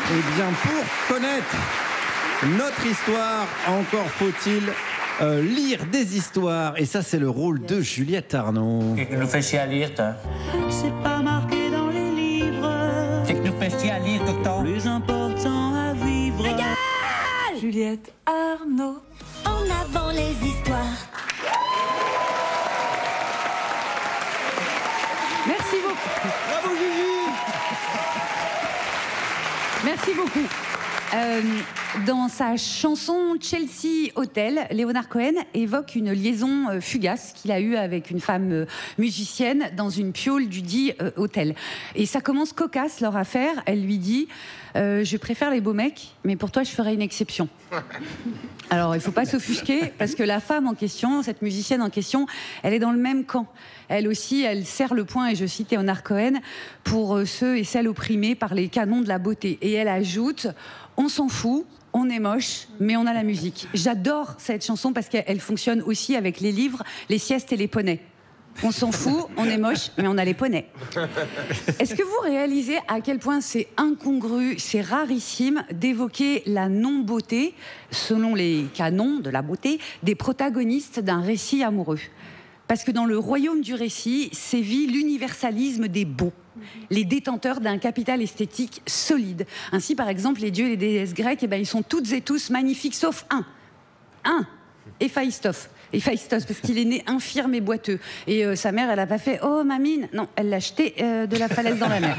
Eh bien, pour connaître notre histoire, encore faut-il lire des histoires. Et ça, c'est le rôle de Juliette Arnaud. Qu'est-ce que nous fait chier à lire, toi? C'est pas marqué dans les livres. Qu'est-ce que nous fait chier à lire tout le temps? Plus important à vivre. Regarde Juliette Arnaud. En avant les histoires. Merci beaucoup. Bravo, Juju. Merci beaucoup. Dans sa chanson Chelsea Hotel, Leonard Cohen évoque une liaison fugace qu'il a eue avec une femme musicienne dans une piole du dit hôtel. Et ça commence cocasse leur affaire. Elle lui dit je préfère les beaux mecs, mais pour toi je ferai une exception. Alors il ne faut pas s'offusquer parce que la femme en question, cette musicienne en question, elle est dans le même camp. Elle aussi, elle serre le poing, et je cite Leonard Cohen, pour ceux et celles opprimés par les canons de la beauté. Et elle ajoute on s'en fout, on est moche, mais on a la musique. J'adore cette chanson parce qu'elle fonctionne aussi avec les livres, les siestes et les poneys. On s'en fout, on est moche, mais on a les poneys. Est-ce que vous réalisez à quel point c'est incongru, c'est rarissime d'évoquer la non-beauté, selon les canons de la beauté, des protagonistes d'un récit amoureux? Parce que dans le royaume du récit sévit l'universalisme des beaux, les détenteurs d'un capital esthétique solide. Ainsi, par exemple, les dieux et les déesses grecques, ils sont toutes et tous magnifiques, sauf un, Héphaïstos, parce qu'il est né infirme et boiteux. Et sa mère, elle n'a pas fait « Oh, mamine !» Non, elle l'a jeté de la falaise dans la mer.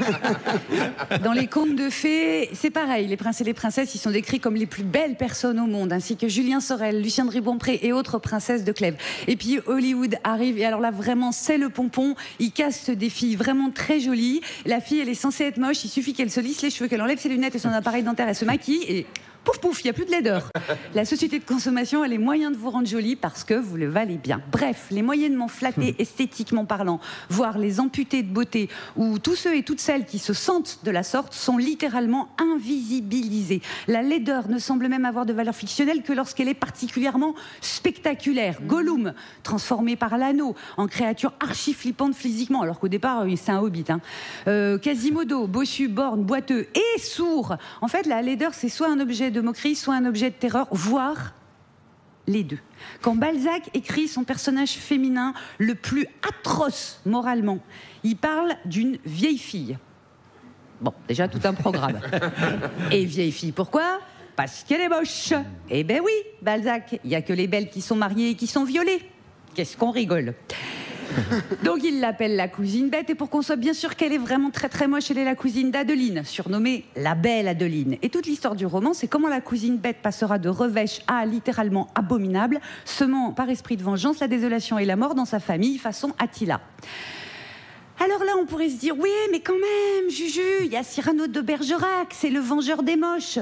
Dans les contes de fées, c'est pareil. Les princes et les princesses, ils sont décrits comme les plus belles personnes au monde, ainsi que Julien Sorel, Lucien de Ribempré et autres princesses de Clèves. Et puis Hollywood arrive, et alors là, vraiment, c'est le pompon. Il caste des filles vraiment très jolies. La fille, elle est censée être moche, il suffit qu'elle se lisse les cheveux, qu'elle enlève ses lunettes et son appareil dentaire, elle se maquille, et... pouf pouf, il n'y a plus de laideur. La société de consommation a les moyens de vous rendre jolie parce que vous le valez bien. Bref, les moyennement flattés esthétiquement parlant, voire les amputés de beauté, ou tous ceux et toutes celles qui se sentent de la sorte sont littéralement invisibilisés. La laideur ne semble même avoir de valeur fictionnelle que lorsqu'elle est particulièrement spectaculaire. Gollum, transformé par l'anneau en créature archi-flippante physiquement, alors qu'au départ, c'est un hobbit. Quasimodo, bossu, borgne, boiteux et sourd. En fait, la laideur, c'est soit un objet de moquerie, soit un objet de terreur, voire les deux. Quand Balzac écrit son personnage féminin le plus atroce moralement, il parle d'une vieille fille. Bon, déjà tout un programme. Et vieille fille, pourquoi ? Parce qu'elle est moche. Eh ben oui, Balzac, il n'y a que les belles qui sont mariées et qui sont violées. Qu'est-ce qu'on rigole ? Donc il l'appelle la cousine bête, et pour qu'on soit bien sûr qu'elle est vraiment très très moche, elle est la cousine d'Adeline, surnommée la belle Adeline. Et toute l'histoire du roman, c'est comment la cousine bête passera de revêche à littéralement abominable, semant par esprit de vengeance la désolation et la mort dans sa famille, façon Attila. Alors là, on pourrait se dire, oui, mais quand même, Juju, il y a Cyrano de Bergerac, c'est le vengeur des moches.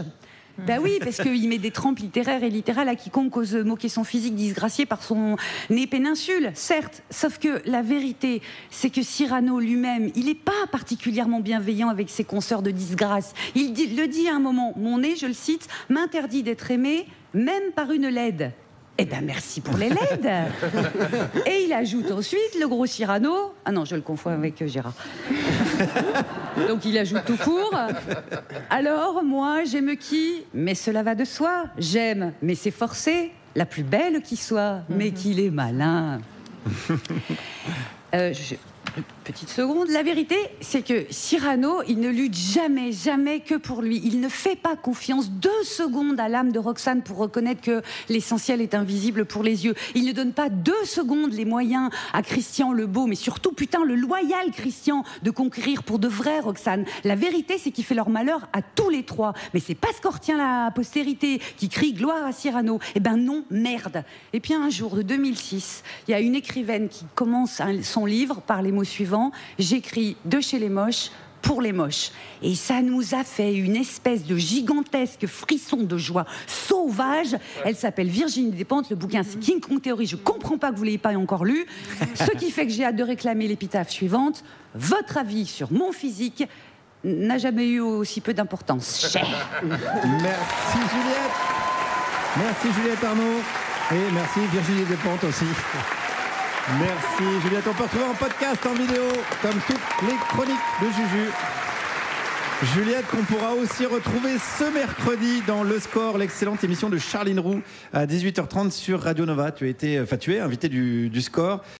Ben oui, parce qu'il met des trempes littéraires et littérales à quiconque ose moquer son physique disgracié par son nez péninsule, certes. Sauf que la vérité, c'est que Cyrano lui-même, il n'est pas particulièrement bienveillant avec ses consoeurs de disgrâce. Il le dit à un moment, mon nez, je le cite, m'interdit d'être aimé, même par une laide. Eh ben merci pour les laides. Et il ajoute ensuite le gros Cyrano. Ah non, je le confonds avec Gérard. Donc il ajoute tout court. Alors moi j'aime qui ? Mais cela va de soi. J'aime, mais c'est forcé. La plus belle qui soit, mais qu'il est malin. Petite seconde. La vérité, c'est que Cyrano, il ne lutte jamais, jamais que pour lui. Il ne fait pas confiance 2 secondes à l'âme de Roxane pour reconnaître que l'essentiel est invisible pour les yeux. Il ne donne pas 2 secondes les moyens à Christian le beau, mais surtout, putain, le loyal Christian, de conquérir pour de vrai Roxane. La vérité, c'est qu'il fait leur malheur à tous les 3. Mais c'est pas ce qu'en retient la postérité qui crie gloire à Cyrano. Eh ben non, merde. Et puis un jour de 2006, il y a une écrivaine qui commence son livre par les mots suivants. J'écris de chez les moches pour les moches. Et ça nous a fait une espèce de gigantesque frisson de joie sauvage. Elle s'appelle Virginie Despentes, le bouquin c'est King Kong Theory. Je comprends pas que vous l'ayez pas encore lu. Ce qui fait que j'ai hâte de réclamer l'épitaphe suivante. Votre avis sur mon physique n'a jamais eu aussi peu d'importance. Merci Juliette. Merci Juliette Arnaud. Et merci Virginie Despentes aussi. Merci Juliette. On peut retrouver en podcast, en vidéo, comme toutes les chroniques de Juju. Juliette, qu'on pourra aussi retrouver ce mercredi dans Le Score, l'excellente émission de Charline Roux à 18h30 sur Radio Nova. Tu es invité du Score.